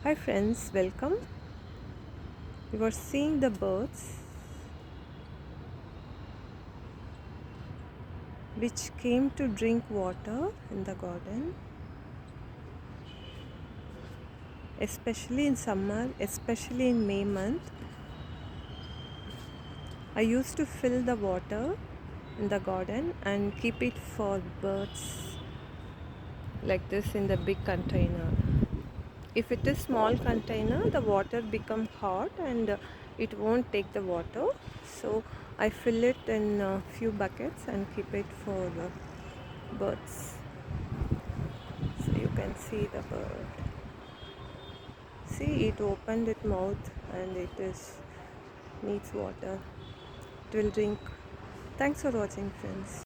Hi friends, welcome. You are seeing the birds which came to drink water in the garden, especially in summer, especially in May month. I used to fill the water in the garden and keep it for birds like this in the big container. If it is small container, the water become hot and it won't take the water. So I fill it in a few buckets and keep it for birds. So you can see the bird. See, it opened its mouth and it is needs water. It will drink. Thanks for watching, friends.